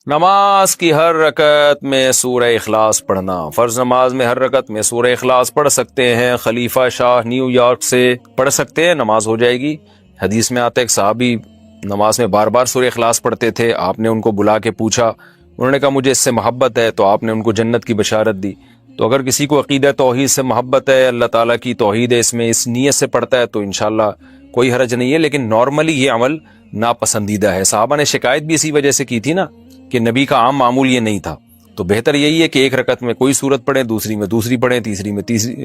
نماز کی ہر رکعت میں سورہ اخلاص پڑھنا۔ فرض نماز میں ہر رکعت میں سورہ اخلاص پڑھ سکتے ہیں۔ خلیفہ شاہ نیو یارک سے پڑھ سکتے ہیں، نماز ہو جائے گی۔ حدیث میں آتا ہے ایک صحابی نماز میں بار بار سورہ اخلاص پڑھتے تھے، آپ نے ان کو بلا کے پوچھا، انہوں نے کہا مجھے اس سے محبت ہے، تو آپ نے ان کو جنت کی بشارت دی۔ تو اگر کسی کو عقیدہ توحید سے محبت ہے، اللہ تعالیٰ کی توحید ہے، اس میں اس نیت سے پڑھتا ہے، تو انشاءاللہ کوئی حرج نہیں ہے، لیکن نارملی یہ عمل ناپسندیدہ ہے۔ صحابہ نے شکایت بھی اسی وجہ سے کی تھی نا کہ نبی کا عام معمول یہ نہیں تھا۔ تو بہتر یہی ہے کہ ایک رکعت میں کوئی سورت پڑھیں، دوسری میں دوسری پڑھیں، تیسری میں تیسری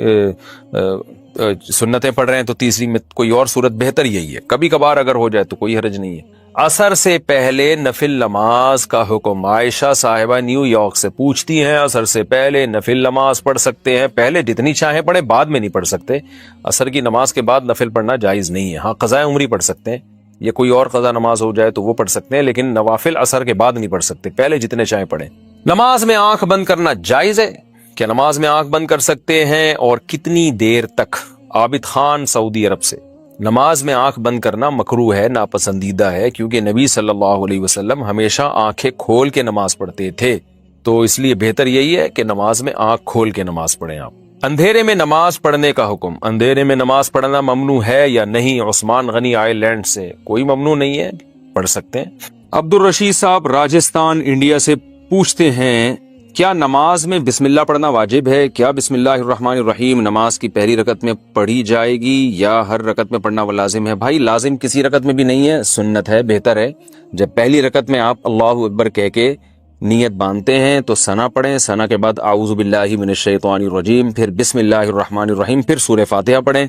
سنتیں پڑھ رہے ہیں تو تیسری میں کوئی اور سورت، بہتر یہی ہے۔ کبھی کبھار اگر ہو جائے تو کوئی حرج نہیں ہے۔ عصر سے پہلے نفل نماز کا حکم۔ عائشہ صاحبہ نیو یارک سے پوچھتی ہیں، عصر سے پہلے نفل نماز پڑھ سکتے ہیں؟ پہلے جتنی چاہیں پڑھیں، بعد میں نہیں پڑھ سکتے۔ عصر کی نماز کے بعد نفل پڑھنا جائز نہیں ہے۔ ہاں قضاء عمری پڑھ سکتے ہیں، یا کوئی اور قضا نماز ہو جائے تو وہ پڑھ سکتے ہیں، لیکن نوافل عصر کے بعد نہیں پڑھ سکتے، پہلے جتنے چاہیں پڑھیں۔ نماز میں آنکھ بند کرنا جائز ہے؟ کیا نماز میں آنکھ بند کر سکتے ہیں اور کتنی دیر تک؟ عابد خان سعودی عرب سے۔ نماز میں آنکھ بند کرنا مکروہ ہے، ناپسندیدہ ہے، کیونکہ نبی صلی اللہ علیہ وسلم ہمیشہ آنکھیں کھول کے نماز پڑھتے تھے، تو اس لیے بہتر یہی ہے کہ نماز میں آنکھ کھول کے نماز پڑھیں آپ۔ اندھیرے میں نماز پڑھنے کا حکم۔ اندھیرے میں نماز پڑھنا ممنوع ہے یا نہیں؟ عثمان غنی آئر لینڈ سے۔ کوئی ممنوع نہیں ہے، پڑھ سکتے ہیں۔ عبد الرشید صاحب راجستھان انڈیا سے پوچھتے ہیں، کیا نماز میں بسم اللہ پڑھنا واجب ہے؟ کیا بسم اللہ الرحمن الرحیم نماز کی پہلی رکعت میں پڑھی جائے گی یا ہر رکعت میں پڑھنا لازم ہے؟ بھائی لازم کسی رکعت میں بھی نہیں ہے، سنت ہے، بہتر ہے جب پہلی رکعت میں آپ اللہ اکبر کہہ کے نیت باندھتے ہیں تو ثنا پڑھیں، ثنا کے بعد اعوذ باللہ من الشیطان الرجیم، پھر بسم اللہ الرحمن الرحیم، پھر سورہ فاتحہ پڑھیں۔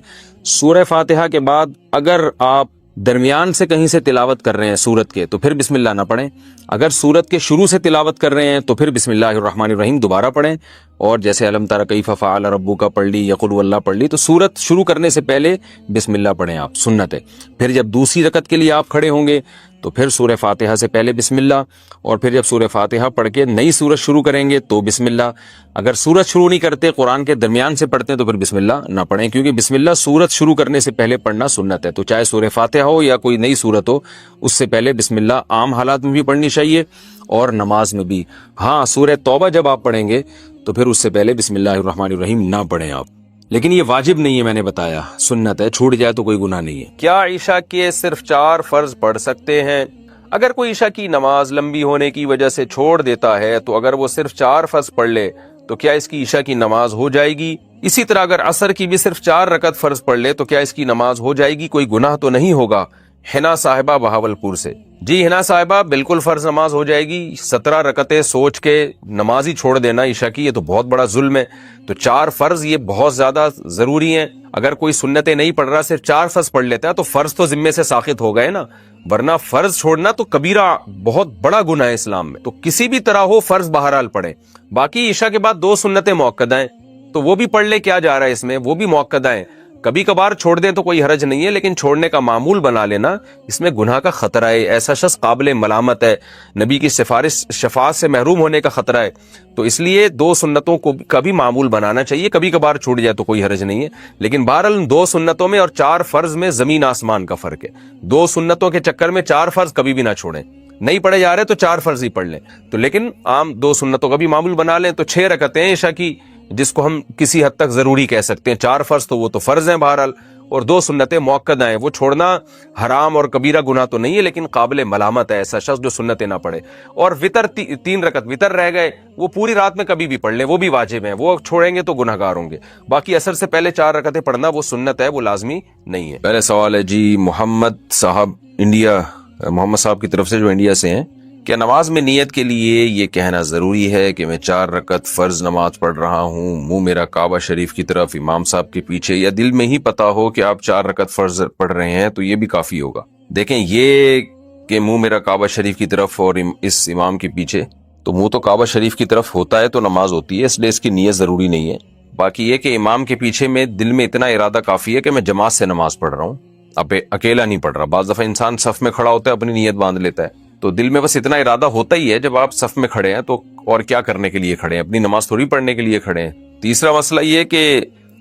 سورہ فاتحہ کے بعد اگر آپ درمیان سے کہیں سے تلاوت کر رہے ہیں سورت کے تو پھر بسم اللہ نہ پڑھیں، اگر سورت کے شروع سے تلاوت کر رہے ہیں تو پھر بسم اللہ الرحمن الرحیم دوبارہ پڑھیں، اور جیسے الم تر کیف فعل ربک پڑھ لی یا قل واللہ پڑھ لی، تو سورت شروع کرنے سے پہلے بسم اللہ پڑھیں آپ، سنت ہے۔ پھر جب دوسری رکعت کے لیے آپ کھڑے ہوں گے تو پھر سورہ فاتحہ سے پہلے بسم اللہ، اور پھر جب سورہ فاتحہ پڑھ کے نئی سورت شروع کریں گے تو بسم اللہ۔ اگر سورت شروع نہیں کرتے، قرآن کے درمیان سے پڑھتے ہیں تو پھر بسم اللہ نہ پڑھیں، کیونکہ بسم اللہ سورت شروع کرنے سے پہلے پڑھنا سنت ہے۔ تو چاہے سورہ فاتحہ ہو یا کوئی نئی سورت ہو، اس سے پہلے بسم اللہ عام حالات میں بھی پڑھنی چاہیے اور نماز میں بھی۔ ہاں سورہ توبہ جب آپ پڑھیں گے تو پھر اس سے پہلے بسم اللہ الرحمن الرحیم نہ پڑھیں آپ، لیکن یہ واجب نہیں ہے، میں نے بتایا سنت ہے، چھوٹ جائے تو کوئی گناہ نہیں ہے۔ کیا عشاء کے صرف 4 فرض پڑھ سکتے ہیں؟ اگر کوئی عشاء کی نماز لمبی ہونے کی وجہ سے چھوڑ دیتا ہے تو اگر وہ صرف 4 فرض پڑھ لے تو کیا اس کی عشاء کی نماز ہو جائے گی؟ اسی طرح اگر عصر کی بھی صرف 4 رکعت فرض پڑھ لے تو کیا اس کی نماز ہو جائے گی؟ کوئی گناہ تو نہیں ہوگا؟ حنا صاحبہ بہاولپور سے۔ جی حنا صاحبہ بالکل فرض نماز ہو جائے گی۔ 17 رکعتیں سوچ کے نماز ہی چھوڑ دینا عشاء کی، یہ تو بہت بڑا ظلم ہے۔ تو 4 فرض یہ بہت زیادہ ضروری ہیں۔ اگر کوئی سنتیں نہیں پڑھ رہا، صرف 4 فرض پڑھ لیتا ہے تو فرض تو ذمے سے ساقط ہو گئے نا، ورنہ فرض چھوڑنا تو کبیرہ بہت بڑا گناہ ہے اسلام میں۔ تو کسی بھی طرح ہو فرض بہرحال پڑھیں۔ باقی عشاء کے بعد 2 سنتیں مؤکدہ ہیں تو وہ بھی پڑھ لے، کیا جا رہا ہے اس میں، وہ بھی مؤکدہ ہیں۔ کبھی کبھار چھوڑ دیں تو کوئی حرج نہیں ہے، لیکن چھوڑنے کا معمول بنا لینا اس میں گناہ کا خطرہ ہے، ایسا شخص قابل ملامت ہے، نبی کی شفاعت سے محروم ہونے کا خطرہ ہے۔ تو اس لیے 2 سنتوں کو کبھی معمول بنانا چاہیے، کبھی کبھار چھوٹ جائے تو کوئی حرج نہیں ہے، لیکن بہرحال 2 سنتوں میں اور 4 فرض میں زمین آسمان کا فرق ہے۔ 2 سنتوں کے چکر میں 4 فرض کبھی بھی نہ چھوڑیں، نہیں پڑھے جا رہے تو 4 فرض ہی پڑھ لیں، تو لیکن عام 2 سنتوں کا بھی معمول بنا لیں۔ تو 6 رکعتیں عشاء کی، جس کو ہم کسی حد تک ضروری کہہ سکتے ہیں، 4 فرض تو وہ تو فرض ہیں بہرحال، اور 2 سنتیں مؤکدہ ہیں، وہ چھوڑنا حرام اور کبیرہ گناہ تو نہیں ہے، لیکن قابل ملامت ہے ایسا شخص جو سنتیں نہ پڑھے۔ اور وطر 3 رکعت وطر رہ گئے، وہ پوری رات میں کبھی بھی پڑھ لیں، وہ بھی واجب ہیں، وہ چھوڑیں گے تو گناہگار ہوں گے۔ باقی عصر سے پہلے 4 رکعتیں پڑھنا وہ سنت ہے، وہ لازمی نہیں ہے۔ پہلے سوال ہے جی محمد صاحب انڈیا، محمد صاحب کی طرف سے جو انڈیا سے ہیں، کیا نماز میں نیت کے لیے یہ کہنا ضروری ہے کہ میں 4 رکعت فرض نماز پڑھ رہا ہوں، منہ میرا کعبہ شریف کی طرف، امام صاحب کے پیچھے، یا دل میں ہی پتا ہو کہ آپ 4 رکعت فرض پڑھ رہے ہیں تو یہ بھی کافی ہوگا؟ دیکھیں، یہ کہ منہ میرا کعبہ شریف کی طرف اور اس امام کے پیچھے، تو منہ تو کعبہ شریف کی طرف ہوتا ہے تو نماز ہوتی ہے، اس لیے اس کی نیت ضروری نہیں ہے۔ باقی یہ کہ امام کے پیچھے میں دل میں اتنا ارادہ کافی ہے کہ میں جماعت سے نماز پڑھ رہا ہوں، اب اکیلا نہیں پڑھ رہا۔ بعض دفعہ انسان صف میں کھڑا ہوتا ہے، اپنی نیت باندھ لیتا ہے، تو دل میں بس اتنا ارادہ ہوتا ہی ہے جب آپ صف میں کھڑے ہیں، تو اور کیا کرنے کے لیے کھڑے ہیں؟ اپنی نماز تھوڑی پڑھنے کے لیے کھڑے ہیں۔ تیسرا مسئلہ یہ کہ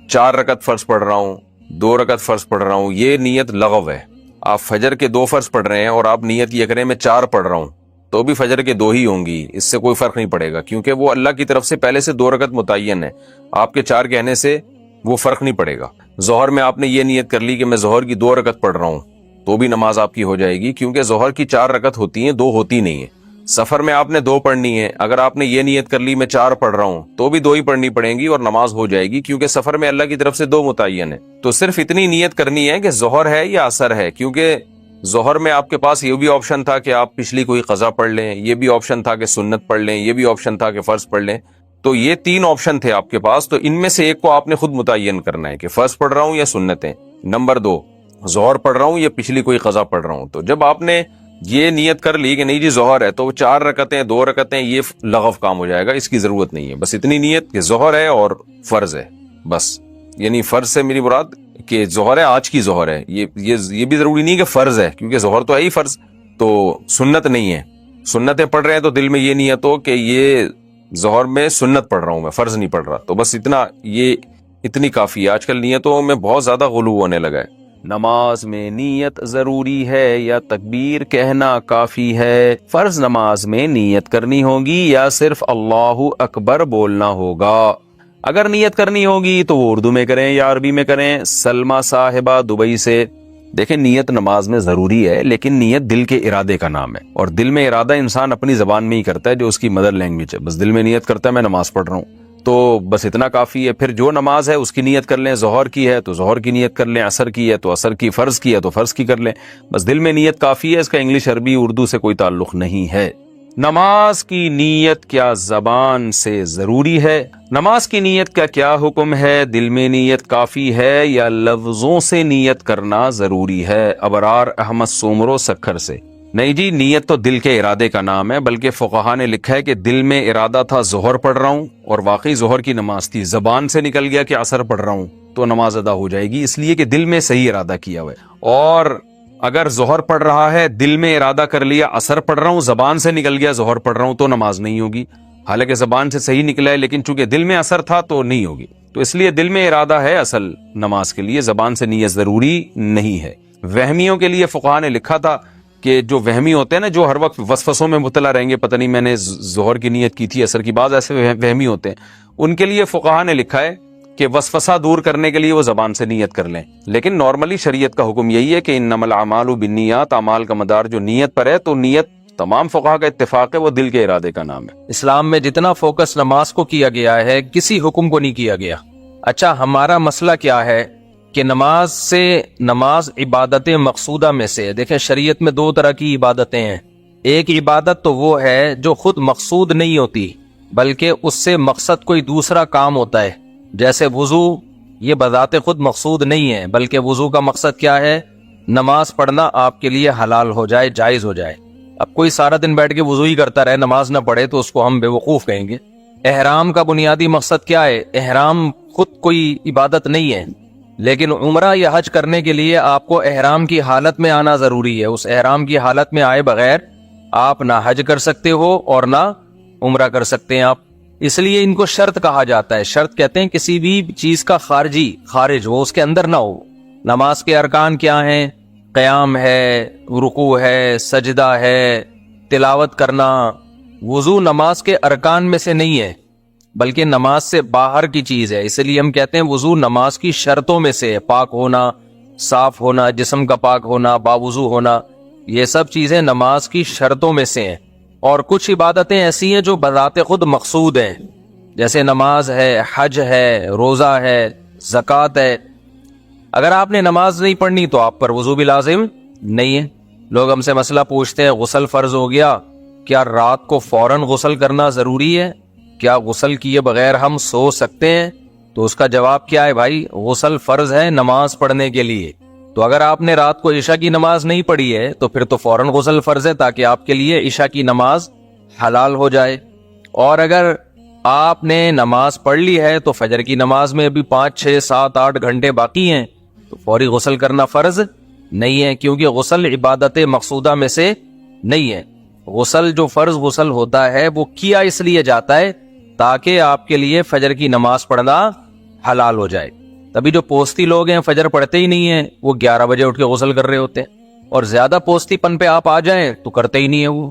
4 رکعت فرض پڑھ رہا ہوں، 2 رکعت فرض پڑھ رہا ہوں، یہ نیت لغو ہے۔ آپ فجر کے 2 فرض پڑھ رہے ہیں اور آپ نیت یہ کریں میں 4 پڑھ رہا ہوں، تو بھی فجر کے 2 ہی ہوں گی، اس سے کوئی فرق نہیں پڑے گا، کیونکہ وہ اللہ کی طرف سے پہلے سے 2 رکعت متعین ہے، آپ کے 4 کہنے سے وہ فرق نہیں پڑے گا۔ ظہر میں آپ نے یہ نیت کر لی کہ میں ظہر کی 2 رکعت پڑھ رہا ہوں، تو بھی نماز آپ کی ہو جائے گی، کیونکہ ظہر کی 4 رکعت ہوتی ہیں، 2 ہوتی نہیں ہیں۔ سفر میں آپ نے 2 پڑھنی ہے، اگر آپ نے یہ نیت کر لی میں 4 پڑھ رہا ہوں تو بھی 2 ہی پڑھنی پڑیں گی اور نماز ہو جائے گی، کیونکہ سفر میں اللہ کی طرف سے 2 متعین ہے۔ تو صرف اتنی نیت کرنی ہے کہ ظہر ہے یا عصر ہے، کیونکہ ظہر میں آپ کے پاس یہ بھی آپشن تھا کہ آپ پچھلی کوئی قضا پڑھ لیں، یہ بھی آپشن تھا کہ سنت پڑھ لیں، یہ بھی آپشن تھا کہ فرض پڑھ لیں، تو یہ 3 آپشن تھے آپ کے پاس، تو ان میں سے ایک کو آپ نے خود متعین کرنا ہے کہ فرض پڑھ رہا ہوں یا سنتیں۔ نمبر 2، ظہر پڑھ رہا ہوں یا پچھلی کوئی قضا پڑھ رہا ہوں۔ تو جب آپ نے یہ نیت کر لی کہ نہیں جی ظہر ہے، تو وہ 4 رکعتیں 2 رکعتیں یہ لغو کام ہو جائے گا، اس کی ضرورت نہیں ہے، بس اتنی نیت کہ ظہر ہے اور فرض ہے بس۔ یعنی فرض سے میری مراد کہ ظہر ہے، آج کی ظہر ہے، یہ بھی ضروری نہیں کہ فرض ہے، کیونکہ ظہر تو ہے ہی فرض، تو سنت نہیں ہے۔ سنتیں پڑھ رہے ہیں تو دل میں یہ نیت ہو کہ یہ ظہر میں سنت پڑھ رہا ہوں، میں فرض نہیں پڑھ رہا، تو بس اتنی کافی ہے۔ آج کل نیتوں میں بہت زیادہ غلو ہونے لگا ہے۔ نماز میں نیت ضروری ہے یا تکبیر کہنا کافی ہے؟ فرض نماز میں نیت کرنی ہوگی یا صرف اللہ اکبر بولنا ہوگا؟ اگر نیت کرنی ہوگی تو وہ اردو میں کریں یا عربی میں کریں۔ سلمہ صاحبہ دبئی سے، دیکھیں نیت نماز میں ضروری ہے، لیکن نیت دل کے ارادے کا نام ہے، اور دل میں ارادہ انسان اپنی زبان میں ہی کرتا ہے جو اس کی مدر لینگویج ہے۔ بس دل میں نیت کرتا ہے میں نماز پڑھ رہا ہوں، تو بس اتنا کافی ہے۔ پھر جو نماز ہے اس کی نیت کر لیں، ظہر کی ہے تو ظہر کی نیت کر لیں، عصر کی ہے تو عصر کی، فرض کی ہے تو فرض کی کر لیں، بس دل میں نیت کافی ہے، اس کا انگلش عربی اردو سے کوئی تعلق نہیں ہے۔ نماز کی نیت کیا زبان سے ضروری ہے؟ نماز کی نیت کا کیا حکم ہے؟ دل میں نیت کافی ہے یا لفظوں سے نیت کرنا ضروری ہے؟ ابرار احمد سومرو سکھر سے، نہیں جی نیت تو دل کے ارادے کا نام ہے، بلکہ فقہا نے لکھا ہے کہ دل میں ارادہ تھا ظہر پڑھ رہا ہوں اور واقعی ظہر کی نماز تھی، زبان سے نکل گیا کہ عصر پڑھ رہا ہوں تو نماز ادا ہو جائے گی، اس لیے کہ دل میں صحیح ارادہ کیا ہوا ہے۔ اور اگر ظہر پڑھ رہا ہے، دل میں ارادہ کر لیا عصر پڑھ رہا ہوں، زبان سے نکل گیا ظہر پڑھ رہا ہوں، تو نماز نہیں ہوگی، حالانکہ زبان سے صحیح نکلا ہے لیکن چونکہ دل میں عصر تھا تو نہیں ہوگی۔ تو اس لیے دل میں ارادہ ہے اصل نماز کے لیے، زبان سے نیت ضروری نہیں ہے۔ وہمیوں کے لیے فقہا نے لکھا تھا کہ جو وہمی ہوتے ہیں نا، جو ہر وقت وسوسوں میں مبتلا رہیں گے، پتہ نہیں میں نے ظہر کی نیت کی تھی عصر کی، بعض ایسے وہمی ہوتے ہیں، ان کے لیے فقہا نے لکھا ہے کہ وسوسہ دور کرنے کے لیے وہ زبان سے نیت کر لیں، لیکن نارملی شریعت کا حکم یہی ہے کہ انما الاعمال بالنیات، اعمال کا مدار جو نیت پر ہے، تو نیت تمام فقہا کا اتفاق ہے وہ دل کے ارادے کا نام ہے۔ اسلام میں جتنا فوکس نماز کو کیا گیا ہے کسی حکم کو نہیں کیا گیا۔ اچھا ہمارا مسئلہ کیا ہے کہ نماز عبادت مقصودہ میں سے، دیکھیں شریعت میں 2 طرح کی عبادتیں ہیں۔ ایک عبادت تو وہ ہے جو خود مقصود نہیں ہوتی بلکہ اس سے مقصد کوئی دوسرا کام ہوتا ہے، جیسے وضو، یہ بذات خود مقصود نہیں ہے بلکہ وضو کا مقصد کیا ہے؟ نماز پڑھنا آپ کے لیے حلال ہو جائے، جائز ہو جائے۔ اب کوئی سارا دن بیٹھ کے وضو ہی کرتا رہے، نماز نہ پڑھے، تو اس کو ہم بے وقوف کہیں گے۔ احرام کا بنیادی مقصد کیا ہے؟ احرام خود کوئی عبادت نہیں ہے، لیکن عمرہ یا حج کرنے کے لیے آپ کو احرام کی حالت میں آنا ضروری ہے، اس احرام کی حالت میں آئے بغیر آپ نہ حج کر سکتے ہو اور نہ عمرہ کر سکتے ہیں آپ، اس لیے ان کو شرط کہا جاتا ہے۔ شرط کہتے ہیں کسی بھی چیز کا خارج وہ اس کے اندر نہ ہو۔ نماز کے ارکان کیا ہیں؟ قیام ہے، رکوع ہے، سجدہ ہے، تلاوت کرنا۔ وضو نماز کے ارکان میں سے نہیں ہے بلکہ نماز سے باہر کی چیز ہے، اس لیے ہم کہتے ہیں وضو نماز کی شرطوں میں سے ہے۔ پاک ہونا، صاف ہونا، جسم کا پاک ہونا، باوضو ہونا، یہ سب چیزیں نماز کی شرطوں میں سے ہیں۔ اور کچھ عبادتیں ایسی ہیں جو بذات خود مقصود ہیں، جیسے نماز ہے، حج ہے، روزہ ہے، زکوٰۃ ہے۔ اگر آپ نے نماز نہیں پڑھنی تو آپ پر وضو بھی لازم نہیں ہے۔ لوگ ہم سے مسئلہ پوچھتے ہیں غسل فرض ہو گیا، کیا رات کو فوراً غسل کرنا ضروری ہے؟ کیا غسل کیے بغیر ہم سو سکتے ہیں؟ تو اس کا جواب کیا ہے بھائی؟ غسل فرض ہے نماز پڑھنے کے لیے، تو اگر آپ نے رات کو عشاء کی نماز نہیں پڑھی ہے تو پھر تو فوراً غسل فرض ہے تاکہ آپ کے لیے عشاء کی نماز حلال ہو جائے۔ اور اگر آپ نے نماز پڑھ لی ہے تو فجر کی نماز میں ابھی 5 6 7 8 گھنٹے باقی ہیں، تو فوری غسل کرنا فرض نہیں ہے، کیونکہ غسل عبادت مقصودہ میں سے نہیں ہے۔ غسل جو فرض غسل ہوتا ہے وہ کیا اس لیے جاتا ہے تاکہ آپ کے لیے فجر کی نماز پڑھنا حلال ہو جائے۔ تبھی جو پوستی لوگ ہیں فجر پڑھتے ہی نہیں ہیں، وہ 11 بجے اٹھ کے غسل کر رہے ہوتے ہیں، اور زیادہ پوستی پن پہ آپ آ جائیں تو کرتے ہی نہیں ہیں وہ،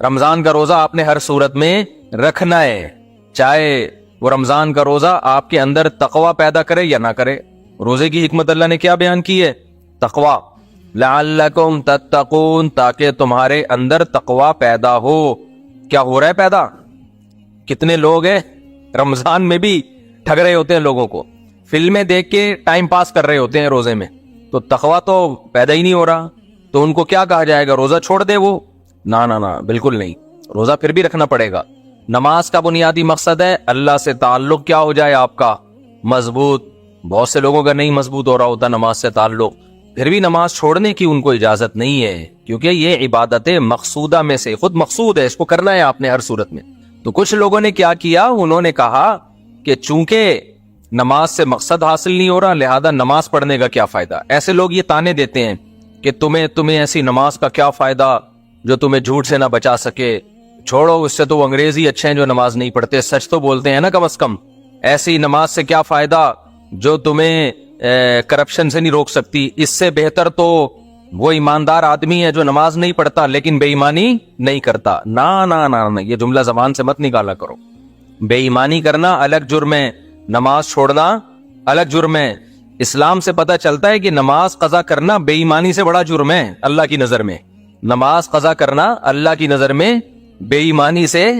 رمضان کا روزہ آپ نے ہر صورت میں رکھنا ہے، چاہے وہ رمضان کا روزہ آپ کے اندر تقوی پیدا کرے یا نہ کرے۔ روزے کی حکمت اللہ نے کیا بیان کی ہے؟ تقوی، لعلکم تتقون، تاکہ تمہارے اندر تقوی پیدا ہو۔ کیا ہو رہا ہے پیدا؟ کتنے لوگ ہیں رمضان میں بھی ٹھگ رہے ہوتے ہیں لوگوں کو، فلمیں دیکھ کے ٹائم پاس کر رہے ہوتے ہیں روزے میں، تو تقوی تو پیدا ہی نہیں ہو رہا، تو ان کو کیا کہا جائے گا؟ روزہ چھوڑ دے وہ؟ نہ نہ نہ، بالکل نہیں، روزہ پھر بھی رکھنا پڑے گا۔ نماز کا بنیادی مقصد ہے اللہ سے تعلق کیا ہو جائے آپ کا مضبوط۔ بہت سے لوگوں کا نہیں مضبوط ہو رہا ہوتا نماز سے تعلق، پھر بھی نماز چھوڑنے کی ان کو اجازت نہیں ہے، کیونکہ یہ عبادت مقصودہ میں سے خود مقصود ہے، اس کو کرنا ہے آپ نے ہر صورت میں۔ تو کچھ لوگوں نے کیا کیا، انہوں نے کہا کہ چونکہ نماز سے مقصد حاصل نہیں ہو رہا لہذا نماز پڑھنے کا کیا فائدہ۔ ایسے لوگ یہ تانے دیتے ہیں کہ تمہیں ایسی نماز کا کیا فائدہ جو تمہیں جھوٹ سے نہ بچا سکے، چھوڑو اس سے تو وہ انگریز ہی اچھے ہیں جو نماز نہیں پڑھتے، سچ تو بولتے ہیں نا کم از کم۔ ایسی نماز سے کیا فائدہ جو تمہیں کرپشن سے نہیں روک سکتی، اس سے بہتر تو وہ ایماندار آدمی ہے جو نماز نہیں پڑھتا لیکن بے ایمانی نہیں کرتا۔ نہ نہ نہ، یہ جملہ زبان سے مت نکالا کرو۔ بے ایمانی کرنا الگ جرم ہے، نماز چھوڑنا الگ جرم ہے۔ اسلام سے پتہ چلتا ہے کہ نماز قضا کرنا بے ایمانی سے بڑا جرم ہے اللہ کی نظر میں۔ نماز قضا کرنا اللہ کی نظر میں بے ایمانی سے،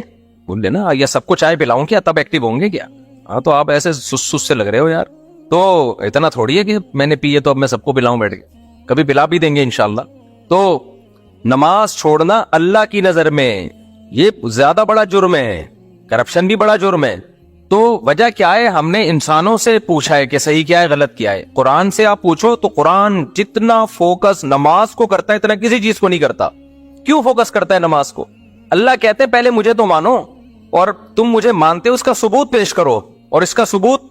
بول لینا یا سب کو چائے پلاؤں کیا تب ایکٹیو ہوں گے کیا؟ ہاں تو آپ ایسے سس سے لگ رہے ہو یار، تو اتنا تھوڑی ہے کہ میں نے پیے تو اب میں سب کو پلاؤں بیٹھ کے، کبھی پلا بھی دیں گے انشاءاللہ۔ تو نماز چھوڑنا اللہ کی نظر میں یہ زیادہ بڑا جرم ہے، کرپشن بھی بڑا جرم ہے۔ تو وجہ کیا ہے؟ ہم نے انسانوں سے پوچھا ہے کہ صحیح کیا ہے غلط کیا ہے۔ قرآن سے آپ پوچھو تو قرآن جتنا فوکس نماز کو کرتا ہے اتنا کسی چیز کو نہیں کرتا۔ کیوں فوکس کرتا ہے نماز کو؟ اللہ کہتے ہیں پہلے مجھے تو مانو، اور تم مجھے مانتے ہو اس کا ثبوت پیش کرو، اور اس کا ثبوت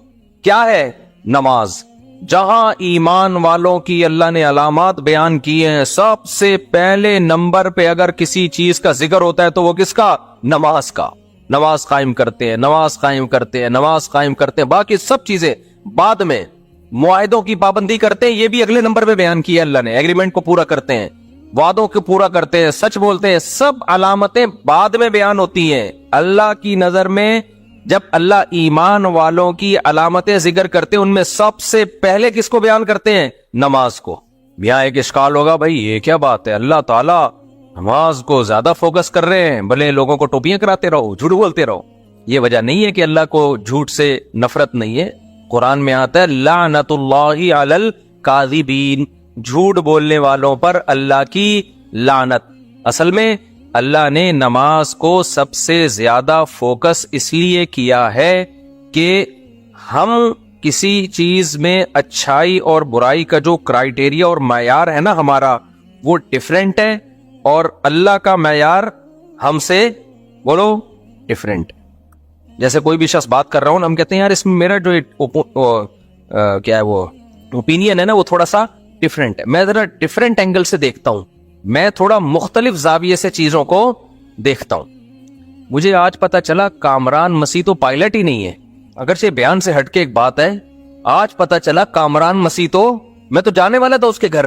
کیا ہے؟ نماز۔ جہاں ایمان والوں کی اللہ نے علامات بیان کی ہیں، سب سے پہلے نمبر پہ اگر کسی چیز کا ذکر ہوتا ہے تو وہ کس کا؟ نماز کا۔ نماز قائم کرتے ہیں، نماز قائم کرتے ہیں، نماز قائم کرتے ہیں، باقی سب چیزیں بعد میں۔ معاہدوں کی پابندی کرتے ہیں، یہ بھی اگلے نمبر پہ بیان کیا اللہ نے، ایگریمنٹ کو پورا کرتے ہیں، وعدوں کو پورا کرتے ہیں، سچ بولتے ہیں، سب علامتیں بعد میں بیان ہوتی ہیں۔ اللہ کی نظر میں جب اللہ ایمان والوں کی علامتیں ذکر کرتے ہیں ان میں سب سے پہلے کس کو بیان کرتے ہیں؟ نماز کو۔ یہاں ایک اشکال ہوگا، بھائی یہ کیا بات ہے، اللہ تعالیٰ نماز کو زیادہ فوکس کر رہے ہیں، بھلے لوگوں کو ٹوپیاں کراتے رہو، جھوٹ بولتے رہو۔ یہ وجہ نہیں ہے کہ اللہ کو جھوٹ سے نفرت نہیں ہے۔ قرآن میں آتا ہے لعنت اللہ علی الکاذبین، جھوٹ بولنے والوں پر اللہ کی لعنت۔ اصل میں اللہ نے نماز کو سب سے زیادہ فوکس اس لیے کیا ہے کہ ہم کسی چیز میں اچھائی اور برائی کا جو کرائیٹیریا اور معیار ہے نا ہمارا، وہ ڈیفرنٹ ہے، اور اللہ کا معیار ہم سے بولو ڈیفرنٹ۔ جیسے کوئی بھی شخص بات کر رہا ہوں ہم کہتے ہیں یار اس میں میرا جو کیا ہے وہ اوپینین ہے نا وہ تھوڑا سا ڈیفرنٹ ہے، میں ذرا ڈیفرنٹ اینگل سے دیکھتا ہوں، میں تھوڑا مختلف زاویے سے چیزوں کو دیکھتا ہوں۔ مجھے آج پتا چلا کامران مسیح تو پائلٹ ہی نہیں ہے، اگرچہ بیان سے ہٹ کے ایک بات ہے، آج پتا چلا کامران مسیح تو، میں تو جانے والا تھا اس کے گھر،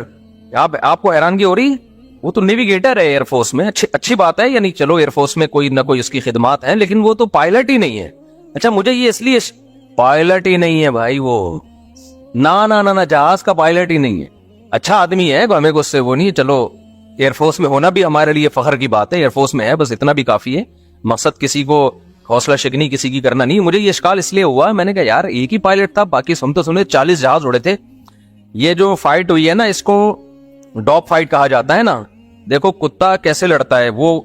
آپ کو حیرانگی ہو رہی؟ وہ تو نیویگیٹر ہے ایئر فورس میں، اچھی بات ہے، یعنی چلو ایئر فورس میں کوئی نہ کوئی اس کی خدمات ہیں، لیکن وہ تو پائلٹ ہی نہیں ہے۔ اچھا مجھے یہ اس لیے پائلٹ ہی نہیں ہے بھائی، وہ نہ جہاز کا پائلٹ ہی نہیں ہے، اچھا آدمی ہے، ہمیں کو اس سے وہ نہیں، چلو ایئر فورس میں ہونا بھی ہمارے لیے فخر کی بات ہے، ایئر فورس میں ہے، بس اتنا بھی کافی ہے، مقصد کسی کو حوصلہ شکنی کسی کی کرنا نہیں۔ مجھے یہ اشکال اس لیے ہوا، میں نے کہا یار ایک ہی پائلٹ تھا، باقی سنتے 40 جہاز اڑے تھے۔ یہ جو فائٹ ہوئی ہے نا اس کو ڈاگ فائٹ کہا جاتا ہے نا، دیکھو کتا کیسے لڑتا ہے، وہ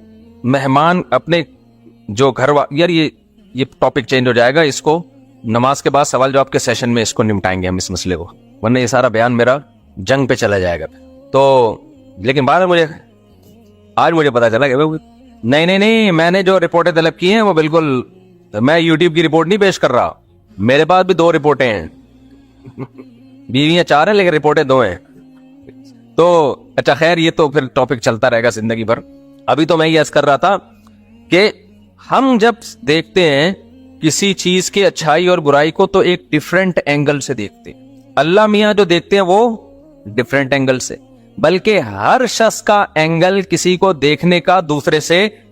مہمان اپنے جو گھر یار یہ ٹاپک چینج ہو جائے گا، اس کو نماز کے بعد سوال جواب کے سیشن میں اس کو نمٹائیں گے ہم اس مسئلے کو، ورنہ یہ سارا بیان میرا جنگ پہ چلا جائے گا۔ تو لیکن بعد میں آج مجھے پتا چلا کہ نہیں میں نے جو رپورٹیں طلب کی ہیں وہ بالکل، میں یوٹیوب کی رپورٹ نہیں پیش کر رہا، میرے پاس بھی 2 رپورٹیں ہیں، بیویاں 4 ہیں لیکن رپورٹیں 2 ہیں۔ تو اچھا خیر یہ تو پھر ٹاپک چلتا رہے گا زندگی بھر۔ ابھی تو میں یہ عرض کر رہا تھا کہ ہم جب دیکھتے ہیں کسی چیز کی اچھائی اور برائی کو تو ایک ڈیفرنٹ اینگل سے دیکھتے ہیں، اللہ میاں جو دیکھتے ہیں وہ ڈیفرنٹ اینگل سے، بلکہ ہر شخص کا اینگل کسی کو دیکھنے کا دوسرے سے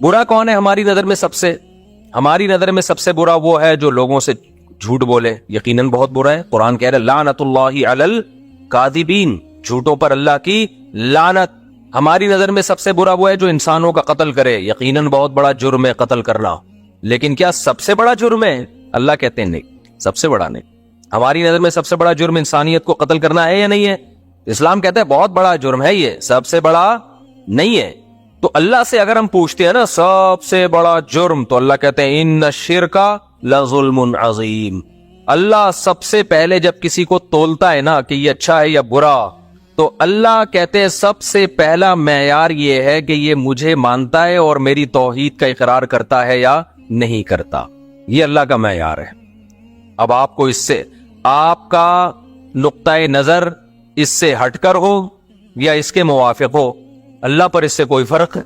برا کون ہے ہماری نظر میں سب سے؟ ہماری نظر میں سب سے برا وہ ہے جو لوگوں سے جھوٹ بولے، یقیناً بہت برا ہے. قرآن کہہ رہا ہے لعنت اللہ علی الکاذبین، جھوٹوں پر اللہ کی لعنت. ہماری نظر میں سب سے برا وہ ہے جو انسانوں کا قتل کرے، یقیناً بہت بڑا جرم ہے قتل کرنا. لیکن کیا سب سے بڑا جرم ہے؟ اللہ کہتے ہیں نہیں، سب سے بڑا نہیں. ہماری نظر میں سب سے بڑا جرم انسانیت کو قتل کرنا ہے یا نہیں ہے؟ اسلام کہتا ہے بہت بڑا جرم ہے، یہ سب سے بڑا نہیں ہے. تو اللہ سے اگر ہم پوچھتے ہیں نا سب سے بڑا جرم، تو اللہ کہتے ہیں ان الشرک لظلم عظیم. اللہ سب سے پہلے جب کسی کو تولتا ہے نا کہ یہ اچھا ہے یا برا، تو اللہ کہتے ہیں سب سے پہلا معیار یہ ہے کہ یہ مجھے مانتا ہے اور میری توحید کا اقرار کرتا ہے یا نہیں کرتا. یہ اللہ کا معیار ہے. اب آپ کو اس سے آپ کا نقطۂ نظر اس سے ہٹ کر ہو یا اس کے موافق ہو، اللہ پر اس سے کوئی فرق ہے؟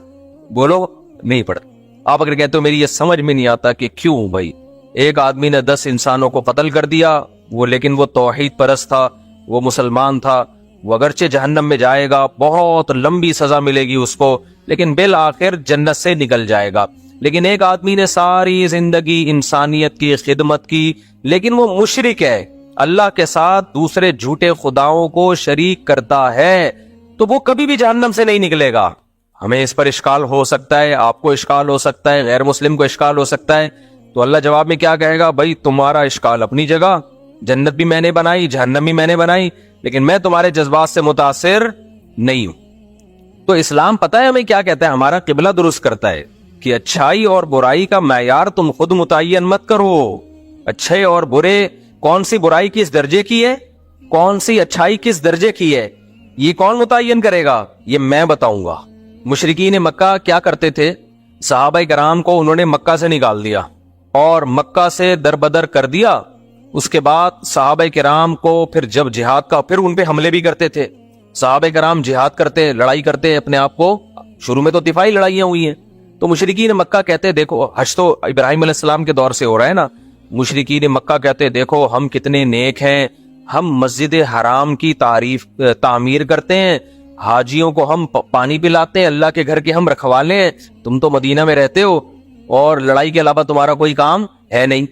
بولو نہیں پڑتا. آپ اگر کہتے ہو میری یہ سمجھ میں نہیں آتا کہ کیوں بھائی ایک آدمی نے 10 انسانوں کو قتل کر دیا، وہ لیکن وہ توحید پرست تھا، وہ مسلمان تھا، وہ اگرچہ جہنم میں جائے گا، بہت لمبی سزا ملے گی اس کو، لیکن بالآخر جنت سے نکل جائے گا. لیکن ایک آدمی نے ساری زندگی انسانیت کی خدمت کی، لیکن وہ مشرک ہے، اللہ کے ساتھ دوسرے جھوٹے خداؤں کو شریک کرتا ہے، تو وہ کبھی بھی جہنم سے نہیں نکلے گا. ہمیں اس پر اشکال ہو سکتا ہے، آپ کو اشکال ہو سکتا ہے، غیر مسلم کو اشکال ہو سکتا ہے. تو اللہ جواب میں کیا کہے گا؟ بھائی تمہارا اشکال اپنی جگہ، جنت بھی میں نے بنائی، جہنم بھی میں نے بنائی، لیکن میں تمہارے جذبات سے متاثر نہیں ہوں. تو اسلام پتہ ہے ہمیں کیا کہتا ہے؟ ہمارا قبلہ درست کرتا ہے کہ اچھائی اور برائی کا معیار تم خود متعین مت کرو. اچھے اور برے، کون سی برائی کس درجے کی ہے، کون سی اچھائی کس درجے کی ہے، یہ کون متعین کرے گا؟ یہ میں بتاؤں گا. مشرکین مکہ کیا کرتے تھے؟ صحابہ کرام کو انہوں نے مکہ سے نکال دیا اور مکہ سے دربدر کر دیا. اس کے بعد صحابہ کرام کو پھر جب جہاد کا، پھر ان پہ حملے بھی کرتے تھے. صحابہ کرام جہاد کرتے، لڑائی کرتے اپنے آپ کو، شروع میں تو دفاعی لڑائیاں ہوئی ہیں. تو مشرکین مکہ کہتے دیکھو، حج تو ابراہیم علیہ السلام کے دور سے ہو رہا ہے نا. مشرکین مکہ کہتے دیکھو ہم کتنے نیک ہیں، ہم مسجد حرام کی تعمیر کرتے ہیں، حاجیوں کو ہم پانی پلاتے ہیں، اللہ کے گھر کے ہم رکھوالے ہیں، تم تو مدینہ میں رہتے ہو اور لڑائی کے علاوہ تمہارا کوئی کام ہے نہیں.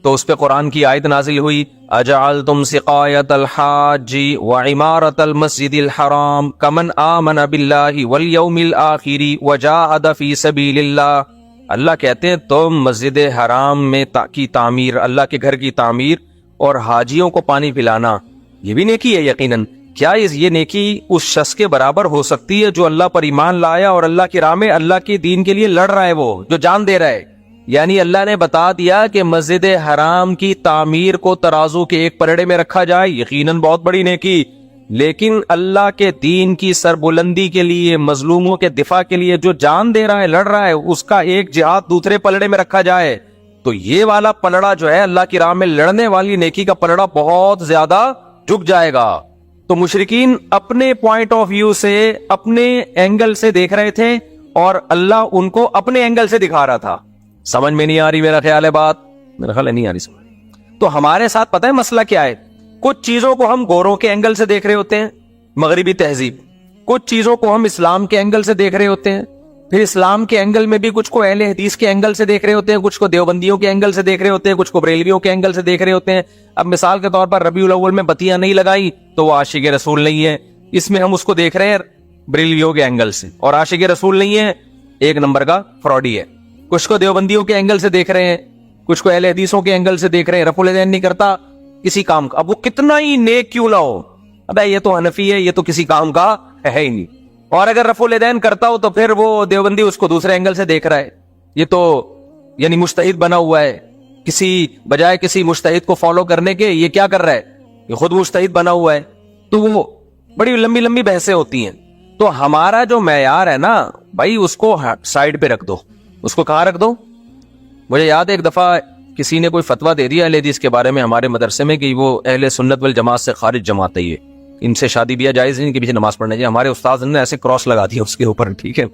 تو اس پہ قرآن کی آیت نازل ہوئی اجعلتم سقایۃ الحاج وعمارۃ المسجد الحرام کمن آمن باللہ والیوم الآخر وجاہد فی سبیل اللہ. اللہ کہتے ہیں تم مسجد حرام میں کی تعمیر، اللہ کے گھر کی تعمیر اور حاجیوں کو پانی پلانا، یہ بھی نیکی ہے. یقیناً کیا یہ نیکی اس شخص کے برابر ہو سکتی ہے جو اللہ پر ایمان لایا اور اللہ کی راہ میں اللہ کے دین کے لیے لڑ رہا ہے، وہ جو جان دے رہا ہے؟ یعنی اللہ نے بتا دیا کہ مسجد حرام کی تعمیر کو ترازو کے ایک پلڑے میں رکھا جائے، یقیناً بہت بڑی نیکی. لیکن اللہ کے دین کی سربلندی کے لیے، مظلوموں کے دفاع کے لیے جو جان دے رہا ہے، لڑ رہا ہے، اس کا ایک جہاد دوسرے پلڑے میں رکھا جائے، تو یہ والا پلڑا جو ہے اللہ کی راہ میں لڑنے والی نیکی کا پلڑا بہت زیادہ جھک جائے گا. تو مشرکین اپنے پوائنٹ آف ویو سے، اپنے اینگل سے دیکھ رہے تھے اور اللہ ان کو اپنے اینگل سے دکھا رہا تھا. سمجھ میں نہیں آ رہی؟ میرا خیال ہے بات، میرا خیال ہے نہیں آ رہی سمجھ. تو ہمارے ساتھ پتہ ہے مسئلہ کیا ہے؟ کچھ چیزوں کو ہم گوروں کے اینگل سے دیکھ رہے ہوتے ہیں، مغربی تہذیب، کچھ چیزوں کو ہم اسلام کے اینگل سے دیکھ رہے ہوتے ہیں، پھر اسلام کے اینگل میں بھی کچھ کو اہل حدیث کے اینگل سے دیکھ رہے ہوتے ہیں، کچھ کو دیوبندیوں کے اینگل سے دیکھ رہے ہوتے ہیں، کچھ کو بریلویوں کے اینگل سے دیکھ رہے ہوتے ہیں. اب مثال کے طور پر ربیع الاول میں بتیاں نہیں لگائی تو وہ عاشق رسول نہیں ہے، اس میں ہم اس کو دیکھ رہے ہیں بریلویوں کے اینگل سے، اور عاشق رسول نہیں ہے، ایک نمبر کا فراڈی ہے. کچھ کو دیوبندیوں کے اینگل سے دیکھ رہے ہیں، کچھ کو اہل حدیثوں کے اینگل سے دیکھ رہے ہیں، رفع الیدین نہیں کرتا کسی کام کا، اب وہ کتنا ہی نیک کیوں نہ ہو، ابے یہ تو حنفی ہے، یہ تو کسی کام کا ہے ہی نہیں. اور اگر رفع الیدین کرتا ہو تو پھر وہ دیوبندی اس کو دوسرے اینگل سے دیکھ رہا ہے، یہ تو یعنی مجتہد بنا ہوا ہے، کسی بجائے کسی مجتہد کو فالو کرنے کے یہ کیا کر رہا ہے، یہ خود مجتہد بنا ہوا ہے. تو وہ بڑی لمبی لمبی بحثیں ہوتی ہیں. تو ہمارا جو معیار ہے نا بھائی، اس کو سائڈ پہ رکھ دو. اس کو کہاں رکھ دو؟ مجھے یاد ہے ایک دفعہ کسی نے کوئی فتویٰ دے دیا اہل حدیث کے بارے میں ہمارے مدرسے میں کہ وہ اہل سنت والجماعت سے خارج جماعت ہے، یہ ان سے شادی بیاہ جائز نہیں، ان کے پیچھے نماز پڑھنا چاہیے. ہمارے استاد نے ایسے کراس لگا دیا اس کے اوپر، ٹھیک ہے،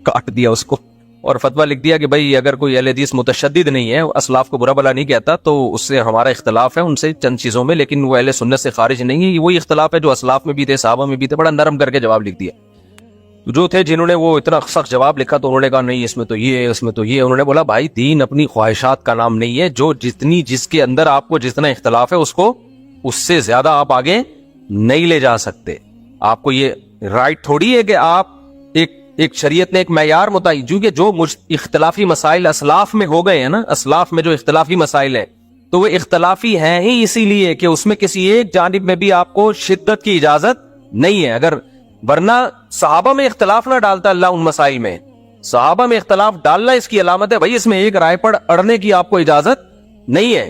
کاٹ دیا اس کو، اور فتویٰ لکھ دیا کہ بھائی اگر کوئی اہل حدیث متشدد نہیں ہے، اسلاف کو برا بلا نہیں کہتا، تو اس سے ہمارا اختلاف ہے ان سے چند چیزوں میں، لیکن وہ اہل سنت سے خارج نہیں ہے. وہی اختلاف ہے جو اسلاف میں بھی تھے، صحابہ میں بھی تھے. بڑا نرم کر کے جواب لکھ دیا. جو تھے جنہوں نے وہ اتنا سخت جواب لکھا تو انہوں نے کہا نہیں اس میں تو یہ ہے، اس میں تو یہ ہے. انہوں نے بولا بھائی دین اپنی خواہشات کا نام نہیں ہے. جو جس کے اندر آپ کو جتنا اختلاف ہے اس سے زیادہ آپ آگے نہیں لے جا سکتے. آپ کو یہ رائٹ تھوڑی ہے کہ آپ ایک شریعت نے ایک معیار متعین، کیونکہ جو اختلافی مسائل اسلاف میں ہو گئے ہیں نا، اسلاف میں جو اختلافی مسائل ہیں تو وہ اختلافی ہیں ہی اسی لیے کہ اس میں کسی ایک جانب میں بھی آپ کو شدت کی اجازت نہیں ہے. اگر ورنہ صحابہ میں اختلاف نہ ڈالتا اللہ ان مسائل میں. صحابہ میں اختلاف ڈالنا اس کی علامت ہے بھائی اس میں ایک رائے پر اڑنے کی آپ کو اجازت نہیں ہے.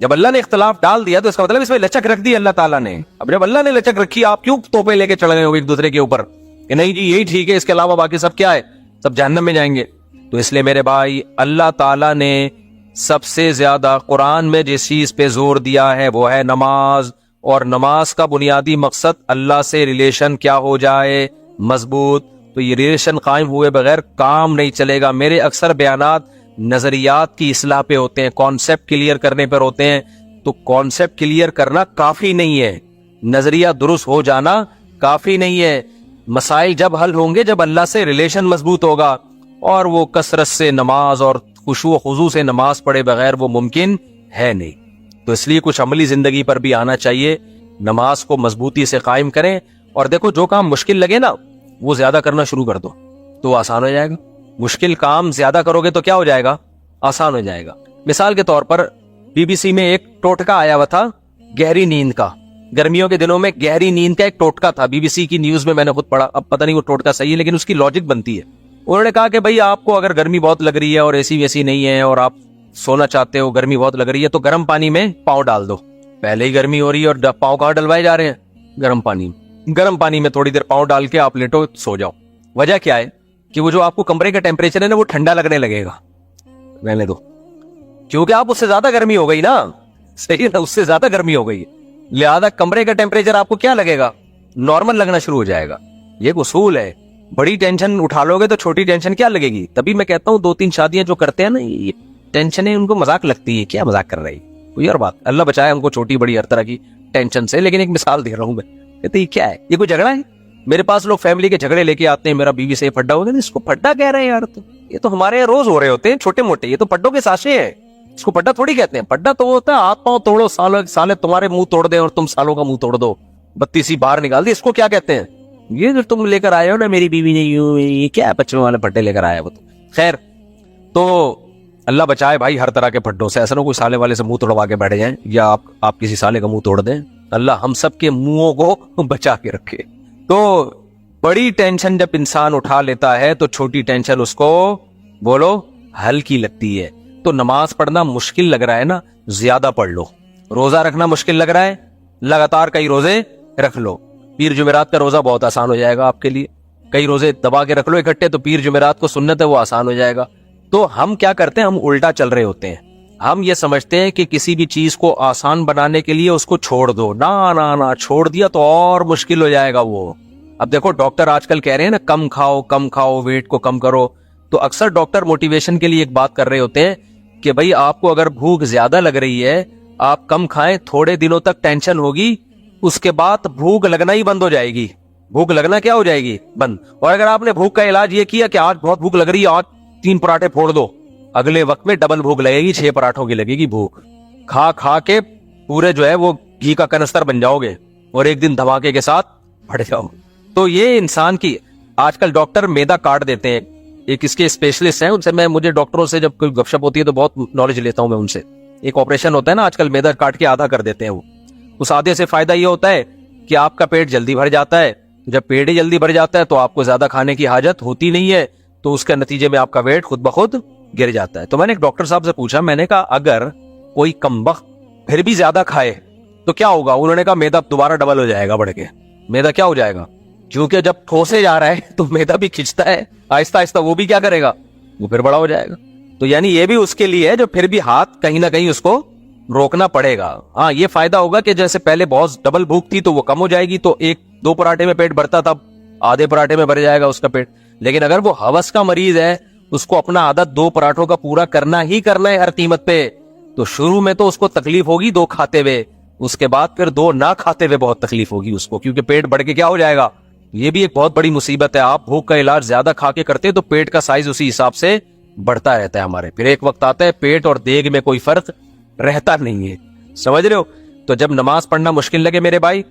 جب اللہ نے اختلاف ڈال دیا تو اس کا مطلب اس میں لچک رکھ دی اللہ تعالیٰ نے. اب جب اللہ نے لچک رکھی آپ کیوں توپے لے کے چڑھ گئے ہو ایک دوسرے کے اوپر کہ نہیں جی یہی ٹھیک ہے، اس کے علاوہ باقی سب کیا ہے، سب جہنم میں جائیں گے. تو اس لیے میرے بھائی اللہ تعالیٰ نے سب سے زیادہ قرآن میں جس چیز پہ زور دیا ہے وہ ہے نماز. اور نماز کا بنیادی مقصد اللہ سے ریلیشن کیا ہو جائے مضبوط. تو یہ ریلیشن قائم ہوئے بغیر کام نہیں چلے گا. میرے اکثر بیانات نظریات کی اصلاح پہ ہوتے ہیں، کانسیپٹ کلیئر کرنے پر ہوتے ہیں. تو کانسیپٹ کلیئر کرنا کافی نہیں ہے، نظریہ درست ہو جانا کافی نہیں ہے. مسائل جب حل ہوں گے جب اللہ سے ریلیشن مضبوط ہوگا. اور وہ کثرت سے نماز اور خشوع و خضوع سے نماز پڑھے بغیر وہ ممکن ہے نہیں. تو اس لیے کچھ عملی زندگی پر بھی آنا چاہیے. نماز کو مضبوطی سے قائم کریں. اور دیکھو جو کام مشکل لگے نا وہ زیادہ کرنا شروع کر دو تو آسان ہو جائے گا. مشکل کام زیادہ کرو گے تو کیا ہو جائے گا، آسان ہو جائے گا. مثال کے طور پر بی بی سی میں ایک ٹوٹکا آیا ہوا تھا گہری نیند کا. گرمیوں کے دنوں میں گہری نیند کا ایک ٹوٹکا تھا بی بی سی کی نیوز میں میں نے خود پڑھا. اب پتہ نہیں وہ ٹوٹکا صحیح ہے لیکن اس کی لاجک بنتی ہے. انہوں نے کہا کہ بھائی آپ کو اگر گرمی بہت لگ رہی ہے اور اے سی ویسی نہیں ہے اور آپ سونا چاہتے ہو، گرمی بہت لگ رہی ہے، تو گرم پانی میں پاؤں ڈال دو. پہلے ہی گرمی ہو رہی ہے اور پاؤں کہاں ڈلوائے جا رہے ہیں، گرم پانی میں. گرم پانی میں تھوڑی دیر پاؤں ڈال کے آپ لیٹو سو جاؤ. وجہ کیا ہے کہ وہ جو آپ کو کمرے کا ٹیمپریچر ہے نا وہ ٹھنڈا لگنے لگے گا. رہنے دو، کیونکہ آپ اس سے زیادہ گرمی ہو گئی نا. صحیح ہے نا، اس سے زیادہ گرمی ہو گئی، لہذا کمرے کا ٹیمپریچر آپ کو کیا لگے گا، نارمل لگنا شروع ہو جائے گا. یہ ایک اصول ہے. بڑی ٹینشن اٹھا لو گے تو چھوٹی ٹینشن کیا لگے گی. تبھی میں کہتا ہوں 2-3 شادیاں جو کرتے ہیں نا یہ ٹینشنیں ان کو مذاق لگتی ہے. کیا مذاق کر رہی کوئی اور بات. اللہ بچائے ہم کو چھوٹی بڑی ہر طرح کی ٹینشن سے. لیکن ایک مثال دے رہا ہوں میں، کہتے یہ کیا ہے، یہ کوئی جھگڑا ہے. میرے پاس لوگ فیملی کے جھگڑے لے کے آتے ہیں، میرا بیوی سے پھڈا ہو گیا. اس کو پھڈا کہہ رہے ہیں یار، تو یہ تو ہمارے یہاں روز ہو رہے ہوتے ہیں چھوٹے موٹے. یہ تو پھڈوں کے ساشے ہیں، اس کو پھڈا تھوڑی کہتے ہیں. پھڈا تو وہ ہوتا ہے ہاتھ پاؤں توڑو، سالے تمہارے منہ توڑ دیں اور تم سالوں کا منہ توڑ دو، بتیسی باہر نکال دی. اس کو کیا کہتے ہیں، یہ جو تم لے کر آئے ہو نا میری بیوی نے یوں، یہ کیا ہے بچوں والے پھڈے لے کر آیا وہ. تو خیر، تو اللہ بچائے بھائی ہر طرح کے پھڈوں سے. ایسا نہ کوئی سالے والے سے منہ توڑوا کے بیٹھ جائیں یا آپ کسی سالے کا منہ توڑ دیں. اللہ ہم سب کے منہوں کو بچا کے رکھے. تو بڑی ٹینشن جب انسان اٹھا لیتا ہے تو چھوٹی ٹینشن اس کو بولو ہلکی لگتی ہے. تو نماز پڑھنا مشکل لگ رہا ہے نا، زیادہ پڑھ لو. روزہ رکھنا مشکل لگ رہا ہے، لگاتار کئی روزے رکھ لو. پیر جمعرات کا روزہ بہت آسان ہو جائے گا آپ کے لیے. کئی روزے دبا کے رکھ لو اکٹھے، تو پیر جمعرات کو سنت ہے وہ آسان ہو جائے گا. تو ہم کیا کرتے ہیں، ہم الٹا چل رہے ہوتے ہیں. ہم یہ سمجھتے ہیں کہ کسی بھی چیز کو آسان بنانے کے لیے اس کو چھوڑ دو. نہ چھوڑ دیا تو اور مشکل ہو جائے گا وہ. اب دیکھو ڈاکٹر آج کل کہہ رہے ہیں نا کم کھاؤ، ویٹ کو کم کرو. تو اکثر ڈاکٹر موٹیویشن کے لیے ایک بات کر رہے ہوتے ہیں کہ بھائی آپ کو اگر بھوک زیادہ لگ رہی ہے آپ کم کھائیں، تھوڑے دنوں تک ٹینشن ہوگی، اس کے بعد بھوک لگنا ہی بند ہو جائے گی. بھوک لگنا کیا ہو جائے گی، بند. اور اگر آپ نے بھوک کا علاج یہ کیا کہ آج بہت بھوک لگ رہی ہے، آج 3 پراٹھے پھوڑ دو، اگلے وقت میں ڈبل بھوک لگے گی، 6 پراٹھوں کی لگے گی بھوک. کھا کے پورے جو ہے وہ گھی کا کنستر بن جاؤ گے اور ایک دن دھماکے کے ساتھ پڑ جاؤ. تو یہ انسان کی آج کل ڈاکٹر میدا کاٹ دیتے ہیں. ایک اس کے اسپیشلسٹ ہیں، ان سے مجھے ڈاکٹروں سے جب کوئی گپ شپ ہوتی ہے تو بہت نالج لیتا ہوں میں ان سے. ایک آپریشن ہوتا ہے نا آج کل، میدا کاٹ کے آدھا کر دیتے ہیں. وہ اس آدھے سے فائدہ یہ ہوتا ہے کہ آپ کا پیٹ جلدی بھر جاتا ہے. جب پیٹ ہی جلدی بھر جاتا ہے تو آپ کو زیادہ کھانے کی حاجت ہوتی نہیں ہے، تو اس کے نتیجے میں آپ کا ویٹ خود بخود گر جاتا ہے. تو میں نے ایک ڈاکٹر صاحب سے پوچھا، میں نے کہا اگر کوئی کمبخت پھر بھی زیادہ کھائے تو کیا ہوگا. انہوں نے کہا میدا دوبارہ ڈبل ہو جائے گا بڑھ کے. میدا کیا ہو جائے گا، کیونکہ جب ٹھوسے جا رہا ہے تو میدا بھی کھنچتا ہے آہستہ آہستہ، وہ بھی کیا کرے گا، وہ پھر بڑا ہو جائے گا. تو یعنی یہ بھی اس کے لیے ہے جو پھر بھی ہاتھ کہیں نہ کہیں اس کو روکنا پڑے گا. ہاں یہ فائدہ ہوگا کہ جیسے پہلے بہت ڈبل بھوک تھی تو وہ کم ہو جائے گی، تو 1-2 پراٹھے میں پیٹ بھرتا تھا، آدھے پراٹھے میں بھر جائے گا اس کا پیٹ. لیکن اگر وہ ہوس کا مریض ہے، اس کو اپنا عادت 2 پراٹھوں کا پورا کرنا ہی کرنا ہے ہر قیمت پہ، تو شروع میں تو اس کو تکلیف ہوگی 2 کھاتے ہوئے، اس کے بعد پھر 2 نہ کھاتے ہوئے بہت تکلیف ہوگی اس کو، کیونکہ پیٹ بڑھ کے کیا ہو جائے گا، یہ بھی ایک بہت بڑی مصیبت ہے. آپ بھوک کا علاج زیادہ کھا کے کرتے تو پیٹ کا سائز اسی حساب سے بڑھتا رہتا ہے ہمارے. پھر ایک وقت آتا ہے پیٹ اور دیگ میں کوئی فرق رہتا نہیں ہے. سمجھ رہے ہو؟ تو جب نماز پڑھنا مشکل لگے میرے بھائی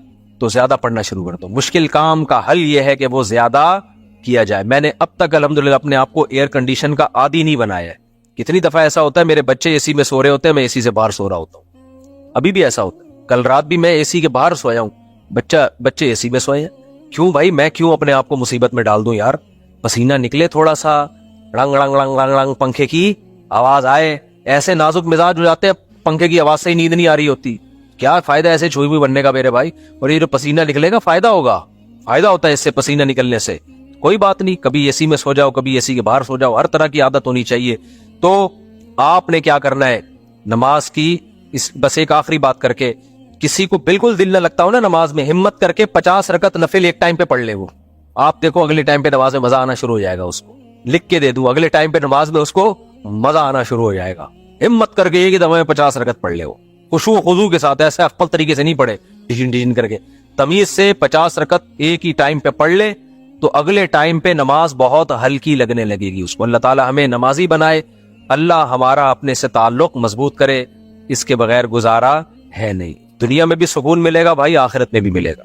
تو زیادہ پڑھنا شروع کر دو. مشکل کام کا حل یہ ہے کہ وہ زیادہ کیا جائے. میں نے اب تک الحمدللہ اپنے آپ کو ایئر کنڈیشن کا عادی نہیں بنایا ہے. کتنی دفعہ ایسا ہوتا ہے میرے بچے اے سی میں سو رہے ہوتے ہیں, میں اے سی سے باہر سو رہا ہوتا ہوں. ابھی بھی ایسا ہوتا ہے. کل رات بھی میں اے سی کے باہر سویا ہوں, بچے اے سی میں سوئے ہیں. کیوں بھائی, میں کیوں اپنے آپ کو مصیبت میں ڈال دوں یار؟ پسینہ نکلے تھوڑا سا, رنگ رنگ رنگ رنگ رنگ پنکھے کی آواز آئے, ایسے نازک مزاج ہو جاتے ہیں پنکھے کی آواز سے ہی نیند نہیں آ رہی ہوتی. کیا فائدہ ایسے چھوئی ہوئی بننے کا میرے بھائی؟ اور یہ جو پسینہ نکلے گا فائدہ ہوگا, فائدہ ہوتا ہے اس سے پسینہ نکلنے سے. کوئی بات نہیں, کبھی اے سی میں سو جاؤ, کبھی اے سی کے باہر سو جاؤ, ہر طرح کی عادت ہونی چاہیے. تو آپ نے کیا کرنا ہے نماز کی, بس ایک آخری بات کر کے, کسی کو بالکل دل نہ لگتا ہو نا نماز میں, ہمت کر کے 50 رکعت نفل ایک ٹائم پہ پڑھ لے. وہ آپ دیکھو اگلے ٹائم پہ نماز میں مزہ آنا شروع ہو جائے گا. اس کو لکھ کے دے دوں, اگلے ٹائم پہ نماز میں اس کو مزہ آنا شروع ہو جائے گا. ہمت کر کے ایک ہی دفعہ میں 50 رکعت پڑھ لے, وہ خشوع و خضوع کے ساتھ, ایسے افضل طریقے سے نہیں پڑھے ڈیشن ڈیشن کر کے, تمیز سے 50 رکعت ایک ہی ٹائم پہ پڑھ لے تو اگلے ٹائم پہ نماز بہت ہلکی لگنے لگے گی اس کو. اللہ تعالی ہمیں نمازی بنائے, اللہ ہمارا اپنے سے تعلق مضبوط کرے, اس کے بغیر گزارا ہے نہیں. دنیا میں بھی سکون ملے گا بھائی, آخرت میں بھی ملے گا.